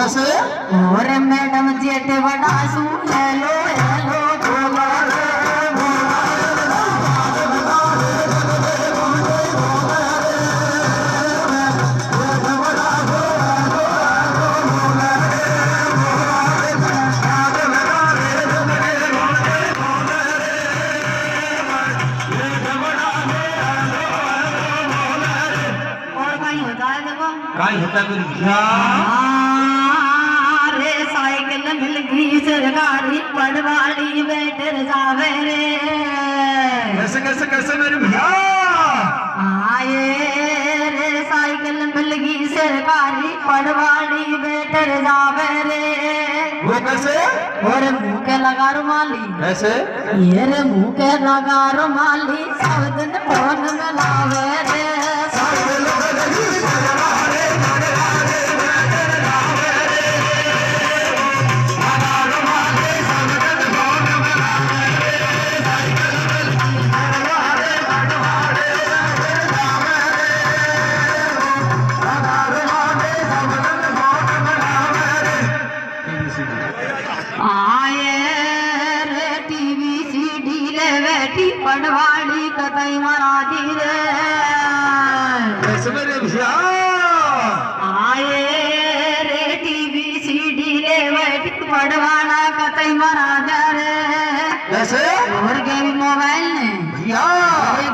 कैसे? और मैडम जेठ बड़ा सू हेलो हेलो बोला काई होता है मेरी भैया? रे साइकिल मिल गई सरकारी पटवारी बैठे जावे रे। कैसे कैसे कैसे मेरी भैया? आए रे साइकिल मिल गई सरकारी पटवारी बैठे जावे रे। वो कैसे? और मुंह के लगा रुमाली। कैसे? ये रे मुंह के लगा रुमाली सब दिन फोन में लावे रे। पटवारी कतई महाराजी रे। कैसे मेरे भैया? आए रे टीवी सीडी ले बैठी पटवाना कतई महाराजा रे। कैसे? और के भी मोबाइल ने भैया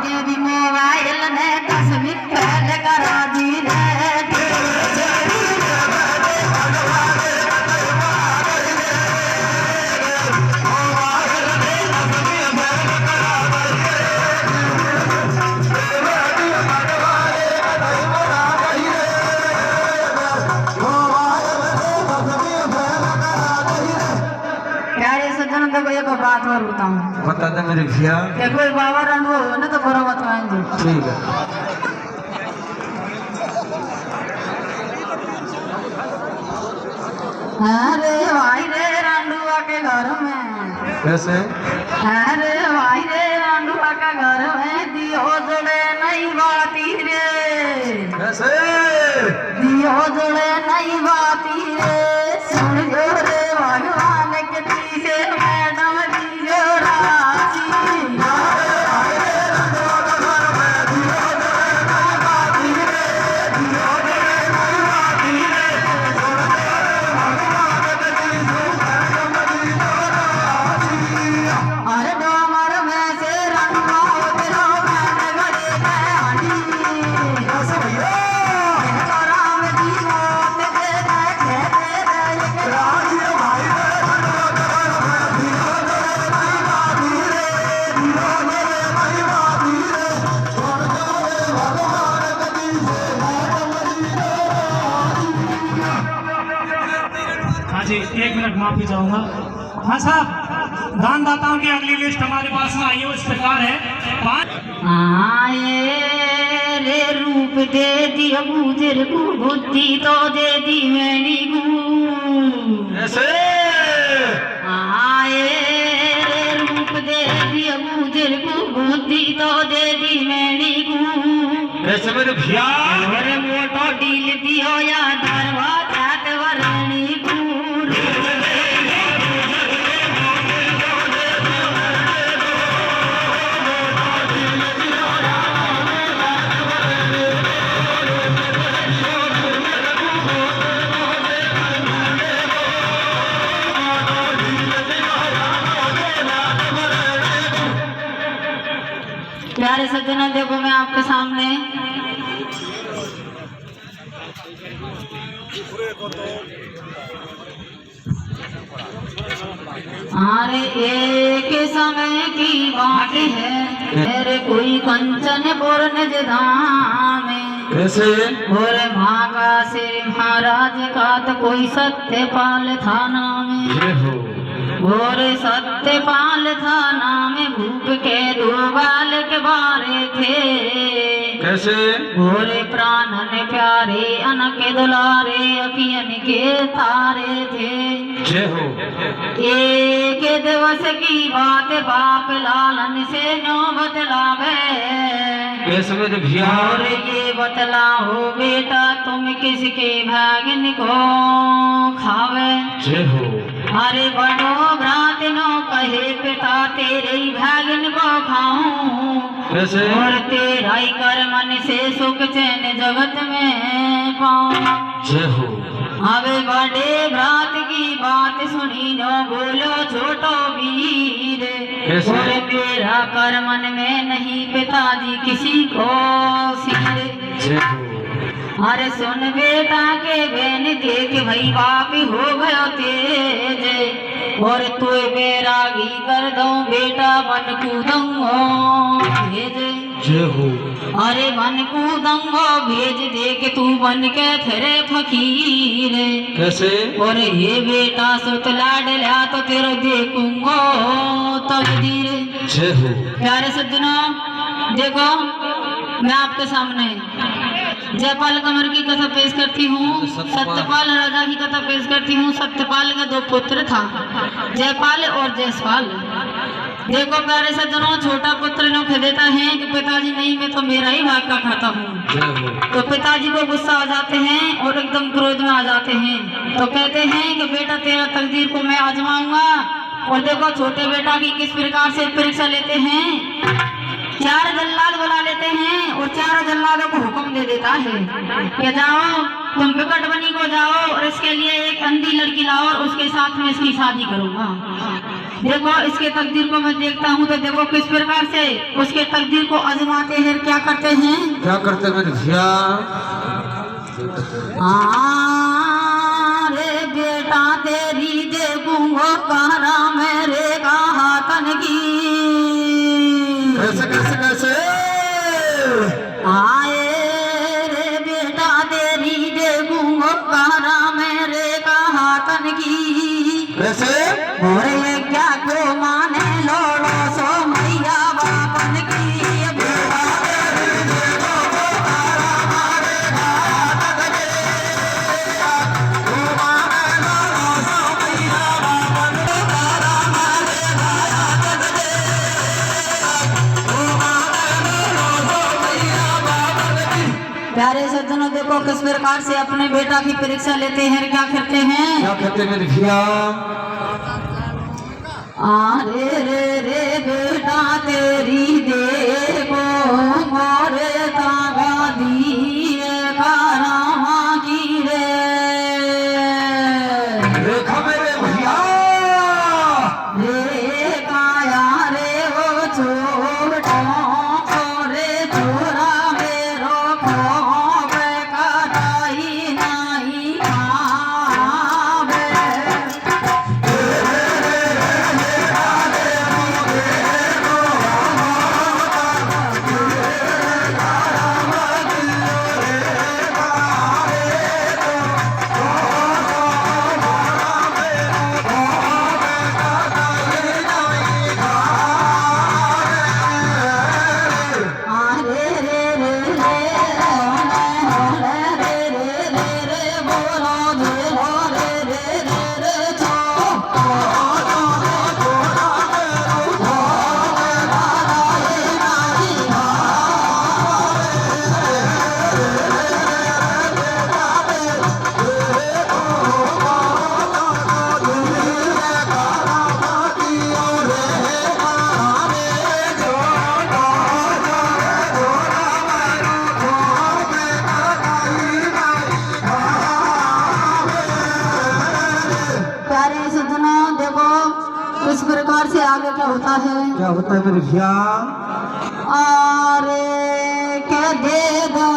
के भी मोबाइल ने 10 मिनट पहले करा दी रे। को एक बात और बताऊं। बता दे मेरे भैया। क्या कोई बाबा रंग हो ना तो बुरा मत मानजो। ठीक है। अरे भाई रे रांडुआ के घर में। कैसे? अरे भाई रे रांडुआ का घर में दियो जोड़े नहीं बाती रे। कैसे? दियो जोड़े नहीं बाती रे। सुन जो रे भगवान के पीछे मैडम जी जो राजी। एक मिनट माफी चाहूंगा। हाँ साहब, दानदाताओं की अगली लिस्ट हमारे पास में आई है, उस प्रकार है 5। आए रे रूप दे दिया गुजर को बुद्धि तो दे दी मैनी गु। कैसे? आए रे रूप दे दिया गुजर को बुद्धि तो दे दी मैनी गु। कैसे मेरे भैया? और मोटो डील दियो या दरवा जात वरणी गु। प्यारे सज्जनों, देखो मैं आपके सामने अरे एक समय की बात है मेरे कोई कंचनपुर निज धाम में। कैसे? और भागा से महाराज का तो कोई सत्यपाल था नाम। और सत्यपाल था नाम। भूख के दो बालक बारे थे। कैसे? गोरे प्राणन प्यारे अनके दुलारे अखियन के तारे थे। जय हो। एक दिवस की बात बाप लालन से नो बतलावे। कैसे मेरे भैया? और ये बतलाओ बेटा तुम किसके भागिन को खावे। जय हो। अरे बड़ो भ्रात नो कहे पिता तेरे ही भागिन को खाऊं। कैसे? और तेरा ही कर मन से सुख चैन जगत में पाऊं। जय हो। अबे बड़े भ्रात की बात सुनी नो बोलो छोटो वीर। कैसे? और मेरा कर मन में नहीं पिताजी किसी को सिर। जय हो। अरे सुन बेटा के बहन देख भाई बाप हो गयो तेज। और तू बैरागी कर दो बेटा बन कूदंगो भेज। जय हो। अरे बन कूदंगो भेज दे के तू बन के फिरे फकीर। कैसे? और ये बेटा सुत लाडला तो तेरो देखूंगो तकदीर। जय हो। प्यारे सज्जनों देखो मैं आपके सामने जयपाल कमर की कथा पेश करती हूँ। सत्यपाल राजा की कथा पेश करती हूँ। सत्यपाल का 2 पुत्र था, जयपाल और जयसपाल। देखो प्यारे सज्जनों छोटा पुत्र नो कह देता है कि पिताजी नहीं मैं तो मेरा ही भाग का खाता हूँ। तो पिताजी को गुस्सा आ जाते हैं और एकदम क्रोध में आ जाते हैं। तो कहते हैं कि बेटा तेरा तकदीर को मैं आजमाऊंगा। और देखो छोटे बेटा की किस प्रकार से परीक्षा लेते हैं। 4 जल्लाद बुला लेते हैं और 4 जल्लादों को हुक्म दे देता है कि जाओ तुम विकट बनी को जाओ और इसके लिए एक अंधी लड़की लाओ और उसके साथ में इसकी शादी करूंगा। देखो इसके तकदीर को मैं देखता हूँ तो देखो किस प्रकार से उसके तकदीर को आजमाते हैं। क्या करते हैं? क्या करते मेरे भैया? रे बेटा तेरी देखूंगो कारा मेरे कहा तन की। कैसे कैसे कैसे? आए रे बेटा तेरी देखूंगो कारा मेरे कहा तन की। कैसे? और ये क्या क्यों माने लोड़ो सो मैया बापन की। प्यारे सज्जनों देखो किस प्रकार से अपने बेटा की परीक्षा लेते हैं। क्या करते हैं? क्या कहते मेरे भैया? अरे रे बेटा तेरी देखो मोरे तागा दिए कारामा की रे। देखा मेरे भैया? रे काया रे वो छोटो रे छोरा मेरो खोब कटाई नहीं खावे। इस प्रकार से आगे क्या होता है? क्या होता है मेरे भैया? अरे के दे दो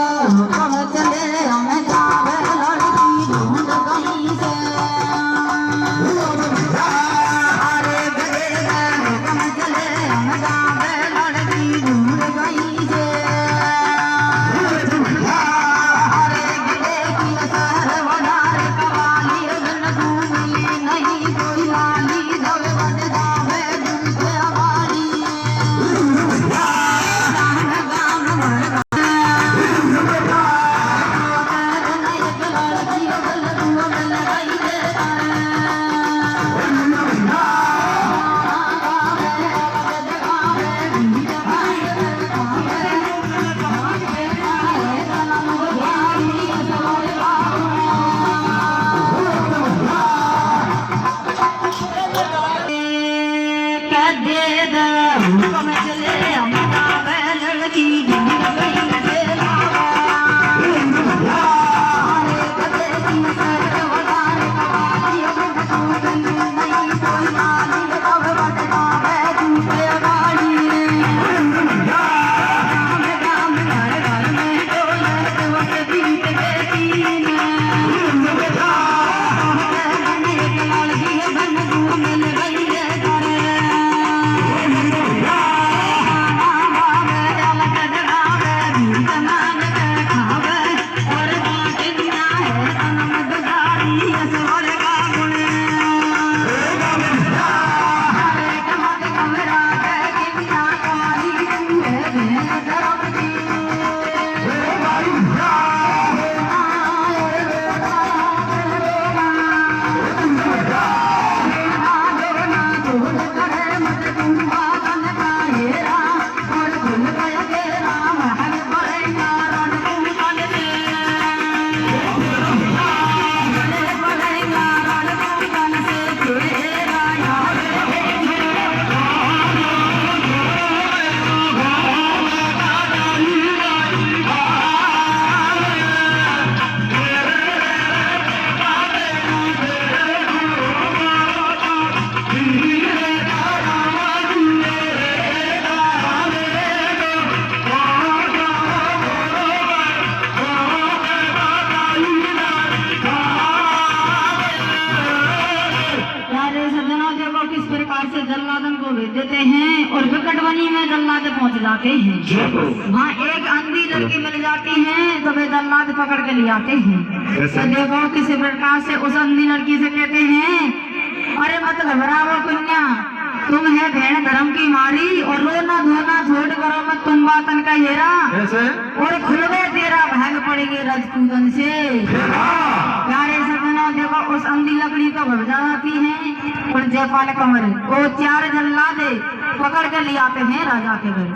हम चले हम जावे लड़की ढूंढ कहीं से। अरे दे दो हम चले हम जावे लड़की ढूंढ कहीं से। अरे गिले की असर वडारे कवाली गन दूंगी नहीं कोई लाली दवे बन जावे दूसरे हमारी। जल्लाद पहुंच जाते हैं। वहाँ एक अंधी लड़की मिल जाती है तो वे जल्लाद पकड़ के ले आते हैं। तो देखो किसी प्रकार से उस अंधी लड़की से कहते हैं, अरे मत घबराओ कन्या, तुम है भेड़ धर्म की मारी और रोना धोना छोड़ करो मत तुम बातन का हेरा और खुलवे तेरा भाग पड़ेगी रजपूतन से। प्यारे सजनों देखो उस अंधी लकड़ी तो घबरा जाती है और जयपाल कंवर वो 4 जल्लाद पकड़ कर ले आते हैं राजा के घर।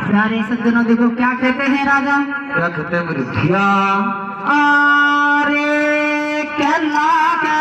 प्यारे सज्जनों देखो क्या कहते हैं राजा, क्या कहते हैं मेरे भैया, अरे कहला के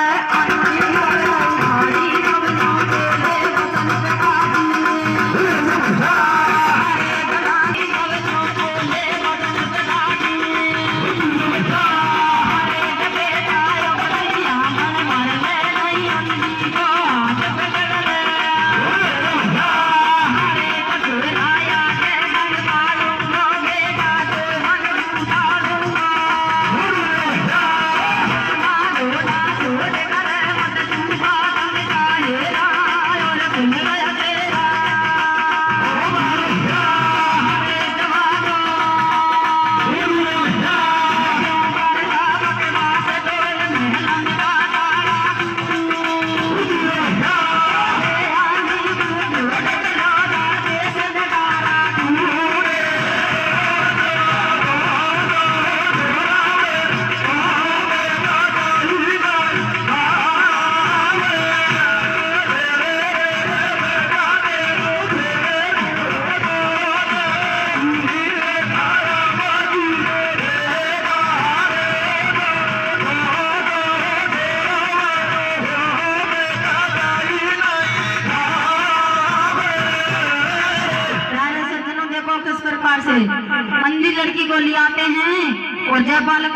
अंधी लड़की को ले आते हैं और जयपाल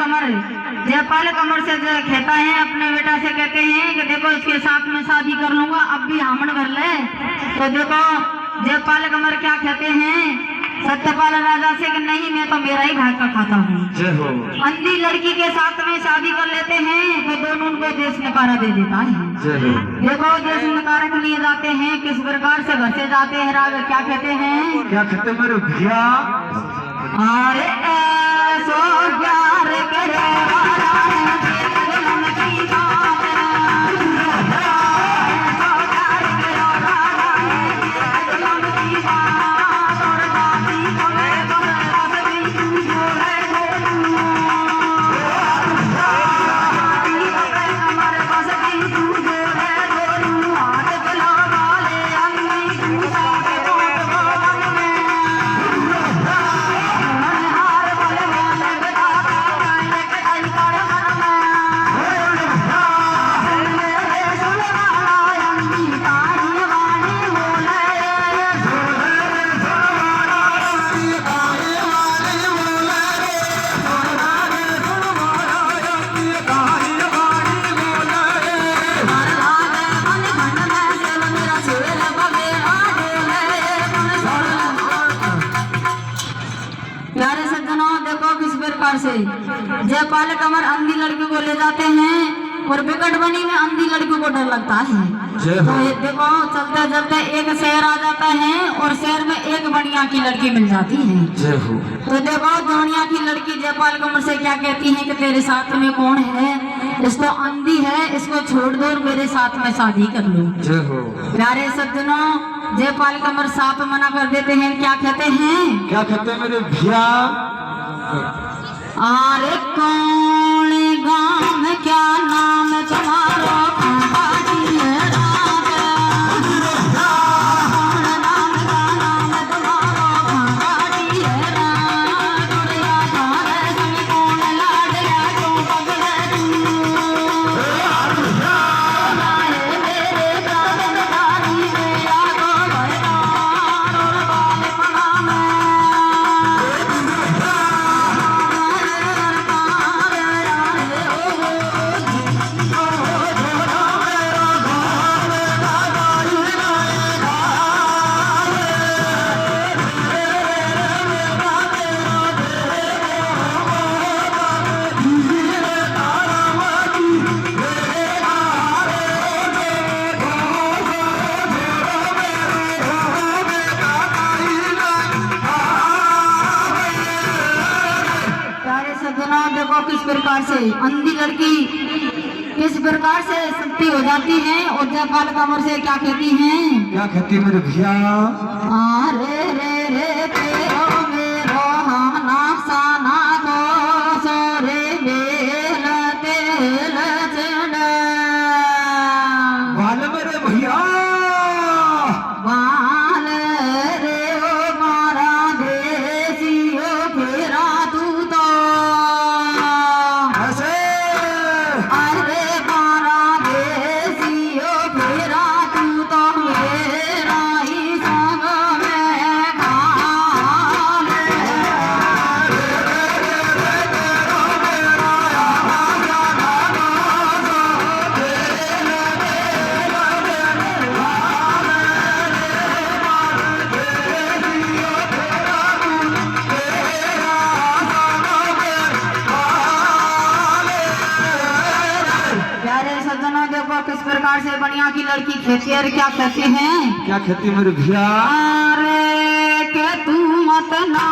कमर से कहता है अपने बेटा से, कहते हैं कि देखो इसके साथ में शादी कर लूंगा अब भी हामन कर ले। तो देखो जयपाल कमर क्या कहते हैं सत्यपाल राजा से कि नहीं मैं तो मेरा ही भाग का खाता हूँ। अंधी लड़की के साथ में शादी कर लेते हैं तो दोनों उनको देश नकारा दे देता है। देखो देश नकारा के लिए जाते हैं किस प्रकार से घर से जाते हैं राजा क्या कहते हैं, क्या कहते हैं मेरे भैया, अरे ऐसो प्यार करे से जयपाल कंवर अंधी लड़की को ले जाते हैं और विकट बनी में अंधी लड़की को डर लगता है। तो ये देखो चलते चलते एक शहर आ जाता है और शहर में एक बनिया की लड़की मिल जाती है। तो देखो बनिया की लड़की जयपाल कंवर से क्या कहती है कि तेरे साथ में कौन है, इसको अंधी है इसको छोड़ दो और मेरे साथ में शादी कर लो। प्यारे सज्जनों जयपाल कंवर साफ मना कर देते हैं। क्या कहते हैं, क्या कहते हैं मेरे भैया, अरे कौन गाँव में क्या नाम तुम्हारा प्रकार से अंधी लड़की किस प्रकार से शक्ति हो जाती है और जयपाल कमर से क्या कहती हैं? क्या कहती मेरे भैया? रे रे रे तेरो मेरो हाना साना को सोरे बेल तेल चढ़ा बाल मेरे भैया, बाल रे ओ मारा देसियो फेरा तू तो ऐसे अरे मारा देसियो फेरा तू तो मेरा ही संग में खा ले। प्यारे सज्जनों देखो किस प्रकार से बनिया की लड़की कहती है और क्या कहते हैं? क्या कहती मेरे भैया? अरे के तू मत ना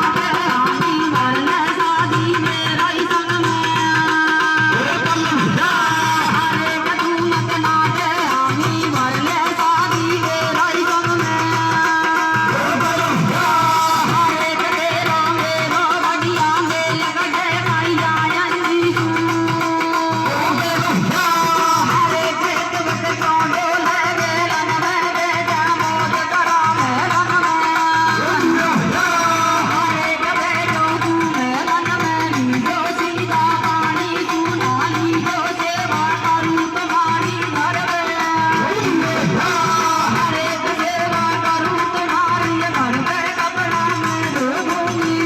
रानी मरने शादी मेरा ही संग में। अरे के तू मत ना रानी मरने शादी मेरा ही संग में। अरे के तेरा मेरो बढ़िया मेल गए भाई जायंदी अरे के तुमत कौंडो लगे रन में बेटा मोद करा मेलन में। अरे के बेटो तू मेलन में लीजो सीधा पानी तू ना लीजो सेवा करूं तुम्हारी घर में। अरे के सेवा करूं तुम्हारी घर में कपड़ा में डूबूंगी।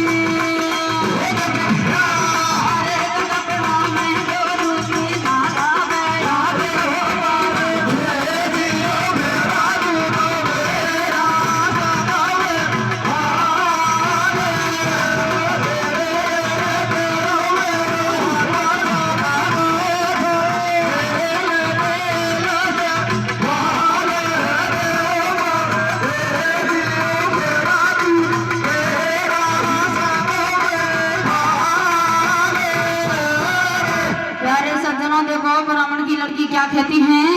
अरे के कपड़ा में डूबूंगी धागा में आवे हो प्यारे सज्जनों देखो ब्राह्मण की लड़की क्या कहती हैं?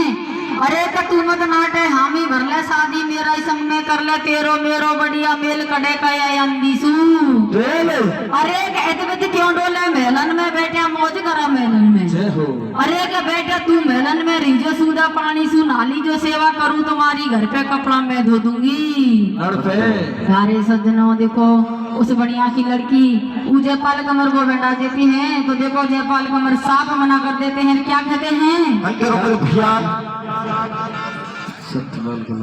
अरे का तू मत नाटे हामी भरले शादी मेरा ही संग में कर ले तेरो मेरो बढ़िया मेल कड़े का अंदीसू। अरे कहते क्यों डोले मेलन में बैठे मौज करा मेलन में। जय हो। अरे के बेटा तू मेलन में रीजो सूदा पानी सू नाली जो सेवा करूं तुम्हारी घर पे कपड़ा मैं धो दूंगी। नड़ पे प्यारे सज्जनों देखो उस बढ़िया की लड़की वो जयपाल कमर को बैठा देती है तो देखो जयपाल कमर साफ मना कर देते हैं। क्या कहते हैं? अंदर मेरे भैया सत्यपाल को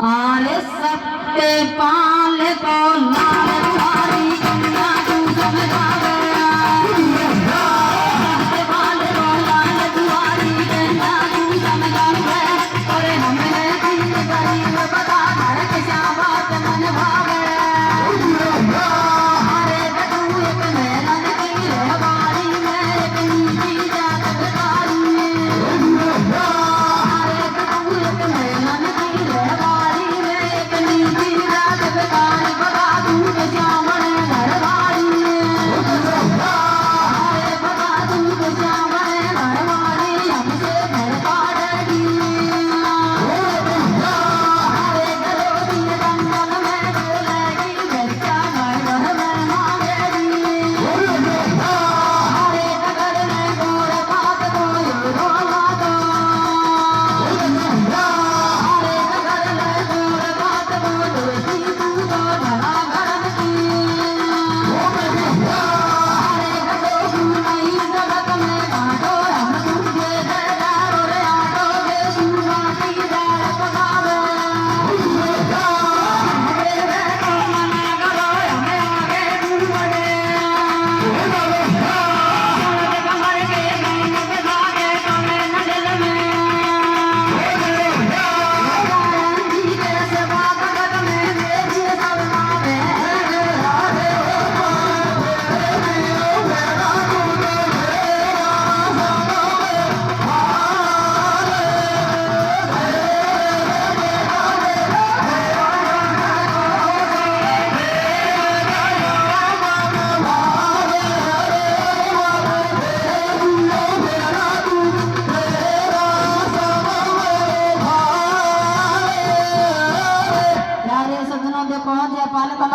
अरे सत्यपाल को लाल दुआरी कन्या तू समझा गया। सत्यपाल को लाल दुआरी कन्या तू समझा गया। अरे हमें दिन गरीब बता घर के श्यामत मन भावे। अरे तू एक मेलन की रहवारी में एक नीची जात बेकारी। अरे तू एक मेलन की रहवारी में एक नीची जात बेकारी बता तू के श्यामण घर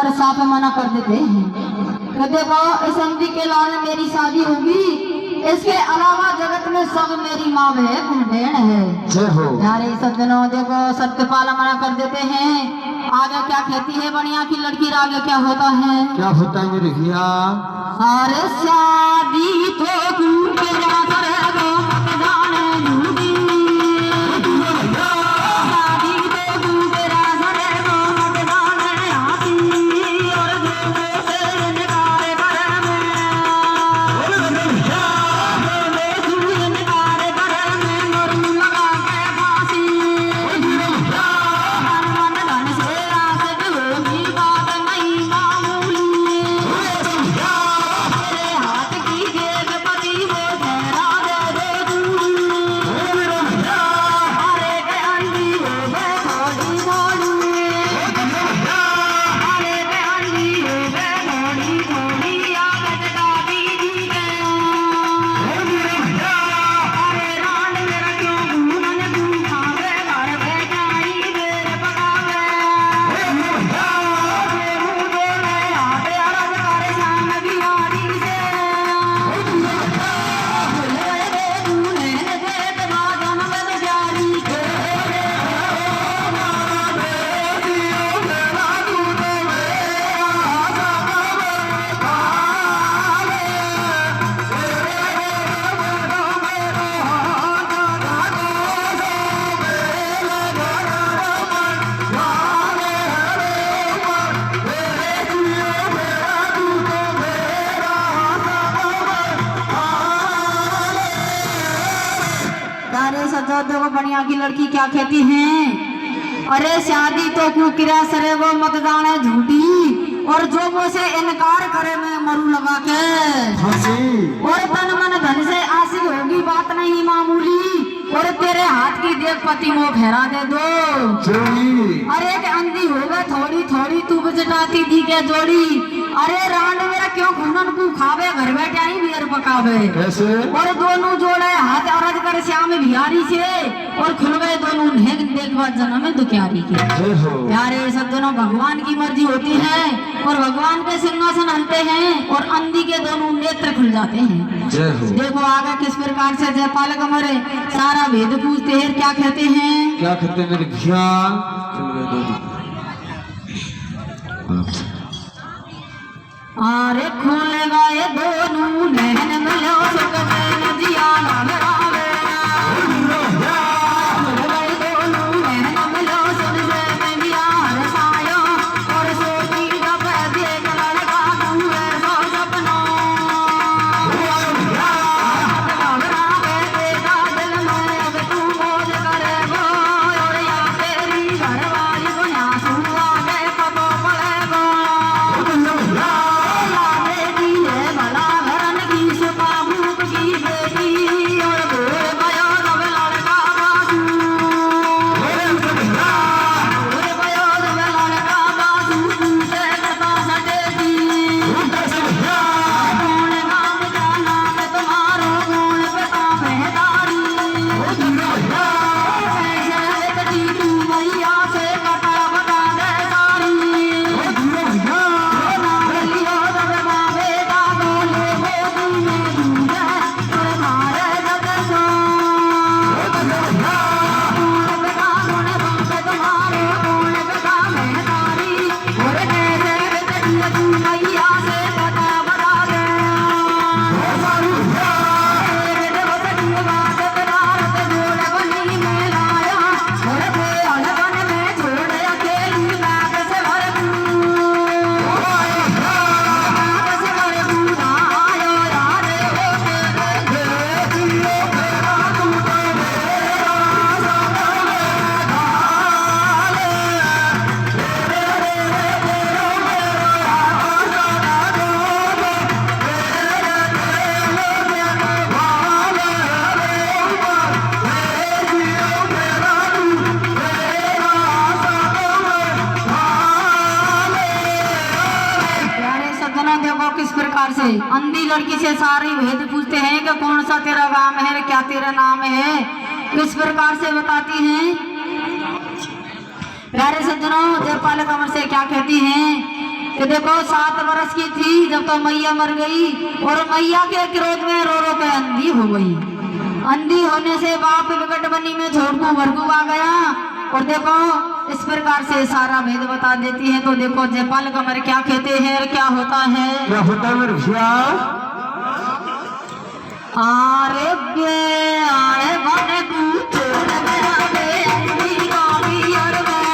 और साफ मना कर देते हैं कि देखो इस अंधी के लाल मेरी शादी होगी, इसके अलावा जगत में सब मेरी माँ बहन है। जय हो। यारे सज्जनों देखो सत्यपाल मना कर देते हैं। आगे क्या कहती है बनिया की लड़की, आगे क्या होता है? क्या होता है मेरे भैया? अरे शादी तो तेरा करेगा मत जाने झूठी, शादी तो तेरा करेगा मत जाने आती, और दूसरे से इनकार करे इनकार करे मैं मरू लगा के फांसी, मन धन से आशिक होगी बात नहीं मामूली, हाथ की जेब पति वो ठहरा दे दूरी, अरे के अंधी हो गए थोड़ी थोड़ी, अरे के अंधी हो गए थोड़ी थोड़ी, आदत का बीजी के, अरे रान मेरा क्यों घूमन तू खावे, घर पे जाई देर पकावे, मुँह धोने आते अरज करे शाम बिहारी से, तारे सजोदों को बनिया की लड़की क्या कहती हैं? अरे शादी तो क्यों किरा सरे वो मत जाने झूठी, और जो मुझसे इनकार करे मैं मरू लगा के फांसी। और तन मन धन से आशिक होगी बात नहीं मामूली, और तेरे हाथ की देख पति मोह फेरा दे दो, चोरी। अरे के अंधी होगा थोड़ी थोड़ी तू बजटाती दी के जोड़ी, अरे रांड मेरा क्यों घूमन को खावे, घर बैठे ही बियर पकावे, कैसे? और दोनों जोड़े हाथ अरज कर श्याम बिहारी से, और खुल गए दोनों नेक देखवा जन्म दुखियारी के। जय हो। प्यारे सज्जनों भगवान की मर्जी होती है, और भगवान के सिंहासन हलते हैं, और अंधी के दोनों नेत्र खुल जाते हैं। जय हो। देखो आगे किस प्रकार से जयपाल कमरे सारा भेद पूछते हैं, क्या कहते हैं? क्या कहते हैं मेरे भैया? चल गए दोनों। अरे खुल गए दोनों नैन मिलो सुख चैन जिया लाल रावे, खुल गए दोनों नैन मिलो सुख चैन जिया हरसायो, और सोची जब देख लड़का तू ऐसा सपना, घबरावे तेरा दिल में अब तू मौज करेगो, और या तेरी घरवाली को आंसू आगे पतो पड़ेगो, भला घरन की सुपा भूख की बेटी, और भोर भयो रव लड़का बासु, भोर भयो रव लड़का बासु, पूछे कथा सटेती, कौन नाम क्या नाम तुम्हारो, कौन पिता बेहदारी, कैसे लिखती तू मैया से कथा बता दे सारी, नाम लियो तब बाबे का बोले गोदी में दूध है, और मारे जग सो, कौन पिता कौन बाप तुम्हारो, कौन पिता बेहदारी, और कैसे लिखती तू मैया से कथा बता दे, बात करारत जोड़ बनी में लाया, और थे अलगन में छोड़ अकेली बाग से भर प्यारे सज्जनों देखो किस प्रकार से अंधी लड़की से सारी भेद पूछते हैं कि कौन सा तेरा गांव है, क्या तेरा नाम है, किस प्रकार से बताती हैं। प्यारे सज्जनों जयपाल कमर से क्या कहती हैं? कि देखो 7 वर्ष की थी जब तो मैया मर गई और मैया के क्रोध में रो रो के अंधी हो गई। अंधी होने से बाप विकट बनी में छोड़कर भरगू आ गया। और देखो इस प्रकार से सारा भेद बता देती है। तो देखो जयपाल कमर क्या कहते हैं और क्या होता है। क्या होता है मेरे भैया? आरे बे आरे बने तू छोड़ मेरा बे अंधी का पियर में।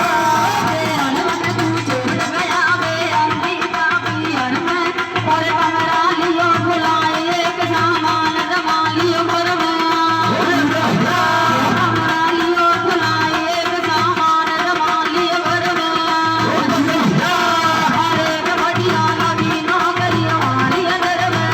आरे बने तू छोड़ मेरा बे अंधी का पियर में। और कमरा लियो बुलाए एक सामान जमा लियो घर में। कमरा लियो बुलाए एक सामान जमा लियो घर में। अरे बढ़िया लगी नौकरी हमारी अंदर में।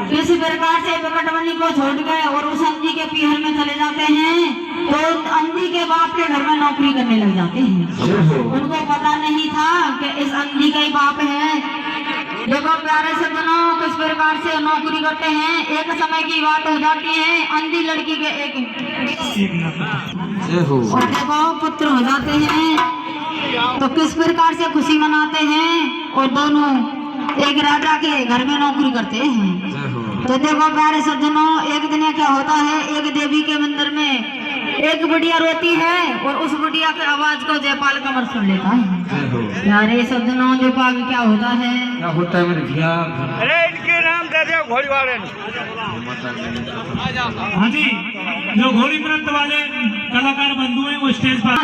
किसी प्रकार से विकटमणि को छोड़ गए और उस अंधी के पीहर में चले जाते हैं। तो अंधी के बाप के घर में नौकरी करने लग जाते हैं। उनको पता नहीं था कि इस अंधी का ही बाप है। देखो प्यारे सज्जनों किस प्रकार से नौकरी करते हैं। एक समय की बात हो जाती है अंधी लड़की के एक और देखो पुत्र हो जाते हैं। तो किस प्रकार से खुशी मनाते हैं और दोनों एक राजा के घर में नौकरी करते हैं। तो देखो प्यारे सज्जनों एक दिन क्या होता है। एक देवी के मंदिर में एक बुढ़िया रोती है और उस बुढ़िया के आवाज को जयपाल कमर सुन लेता है। प्यारे सज्जनों देखो आगे क्या होता है। क्या होता है मेरे भैया? अरे इनके नाम दे दो घोड़ी वाले। हाँ जी, जो घोड़ी नृत्य वाले कलाकार बंधु हैं वो स्टेज पर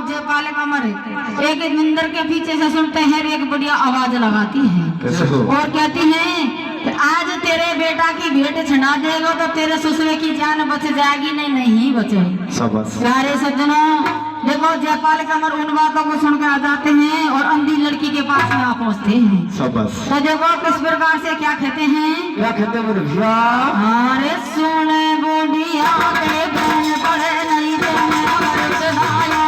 जयपाल कमर एक मंदिर के पीछे से सुनते हैं एक बढ़िया आवाज लगाती है और कहती है कि आज तेरे बेटा की भेंट छना देगा तो तेरे ससुरे की जान बच जाएगी। नहीं बचे। प्यारे सज्जनों देखो जयपाल कमर उन बातों को सुन के आ जाते हैं और अंधी लड़की के पास में आ पहुँचते हैं। तो देखो किस प्रकार से क्या कहते हैं। क्या कहते हैं मेरे भैया? अरे सुने बुढ़िया के बहन पड़े नहीं तो मेरा घर चढ़ाया।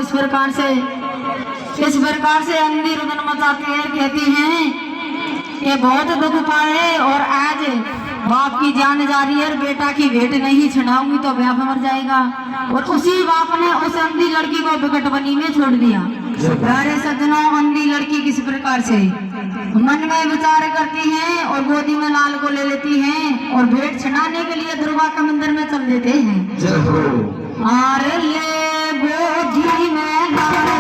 किस प्रकार से अंधी रुदन मचाती है, कहती हैं कि बहुत दुख पाए और आज बाप की जान जा रही है, बेटा की भेंट नहीं छुड़ाऊंगी तो बाप मर जाएगा। और उसी बाप ने उस अंधी लड़की को विकट बनी में छोड़ दिया। प्यारे सज्जनों, अंधी लड़की किस प्रकार से मन में विचार करती हैं और गोदी में लाल को ले लेती हैं और भेंट छुड़ाने के लिए दुर्गा के मंदिर में चल देते हैं। अरे ले गोदी में लाल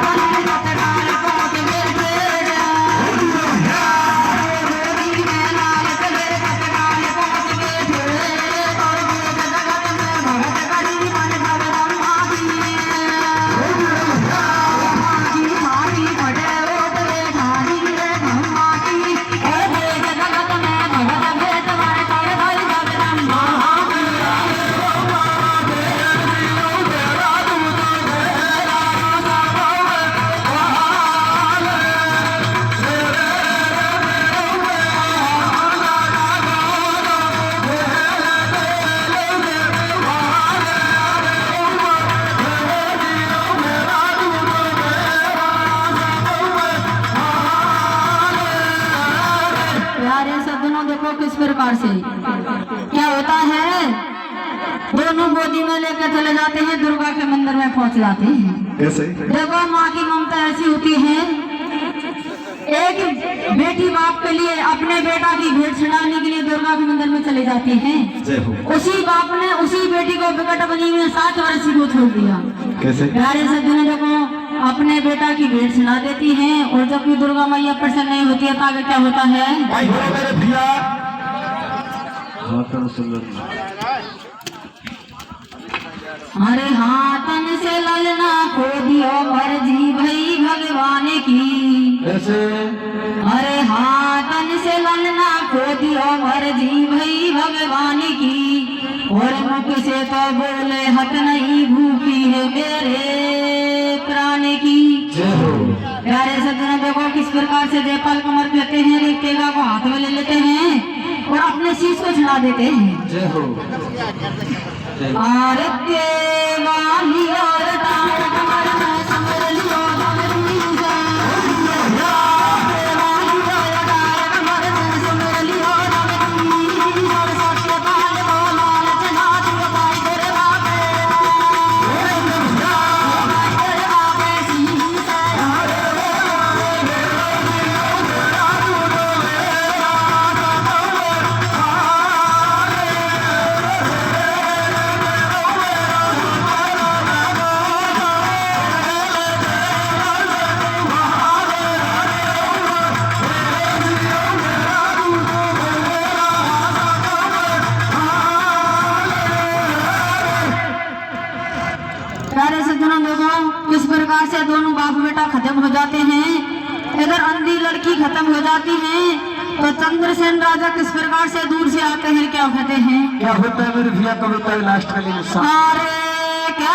किस प्रकार से क्या होता है, दोनों गोदी में लेकर चले जाते हैं, दुर्गा के मंदिर में पहुंच जाते हैं। कैसे? देखो माँ की ममता ऐसी होती है, एक बेटी बाप के लिए अपने बेटा की भेंट छुड़ाने के लिए दुर्गा के मंदिर में चले जाती है। उसी बाप ने उसी बेटी को विकट बनी में 7 वर्ष को छोड़ दिया। कैसे? प्यारे सज्जनों, देखो अपने बेटा की भेंट सुना देती हैं और जब भी दुर्गा मैया प्रसन्न नहीं होती है तब क्या होता है, अरे हाथन से ललना खो दियो मर्जी भई भगवान की। कैसे? अरे हाथन से ललना खो दियो मर्जी भई भगवान की। और मुख से तो बोले हत नहीं भूखी है मेरे प्राण की। प्यारे सज्जनों, देखो किस प्रकार से जयपाल कमर कहते हैं, रेखा को हाथ में ले लेते हैं और अपने शीश को छुड़ा देते हैं। और देवाली और तार कमर में समर लियो देवाली और तार कमर में समर लियो और सत्य पाल बोला रचना तू भाई तेरे बापे शीश किस प्रकार से दोनों बाप बेटा खत्म हो जाते हैं। अगर अंधी लड़की खत्म हो जाती है तो चंद्रसेन राजा किस प्रकार से दूर से आते हैं, क्या कहते हैं, क्या होता है मेरे भैया कविता लास्ट का अरे क्या